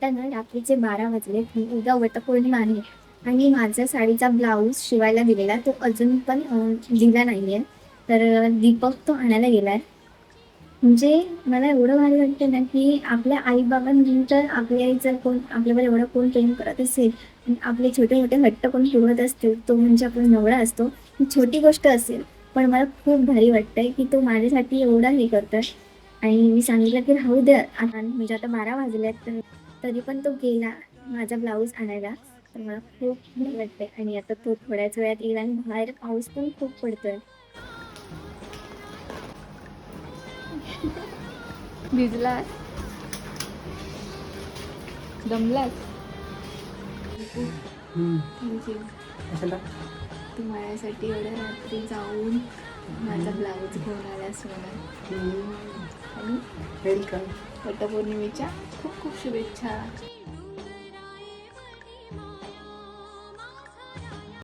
आत्ता ना रात्रीचे 12 वाजले. उद्या वटपौर्णिमा आहे आणि माझा साडीचा ब्लाऊज शिवायला दिलेला तो अजून पण दिला नाही आहे. तर दीपक तो आणायला गेला आहे. म्हणजे मला एवढं भारी वाटतं ना, की आपल्या आई-बाबांनंतर आपल्या जर कोण आपल्यावर एवढं कोण प्रेम करत असेल आणि आपले छोटे-मोठे हट्ट कोण पुरवत असतील, तो म्हणजे आपला नवरा असतो. ही छोटी गोष्ट असेल, पण मला खूप भारी वाटतंय, की तो माझ्यासाठी एवढा हे करतोय. आणि मी सांगितलं, की राहू द्या आता म्हणजे आता 12 वाजलेत, तर तरी पण तो गेला माझा ब्लाऊज आणायला. तर मला खूप भारी वाटतंय आणि आता तो थोड्याच वेळात येईल आणि बाहेर पाऊस पण खूप पडतोय. भिजलास? दमलास? थँक्यू. तू माझ्यासाठी एवढ्या रात्री जाऊन माझा ब्लाऊज घेऊन आलास म्हणून. आणि वेलकम. वटपौर्णिमेच्या खूप खूप शुभेच्छा.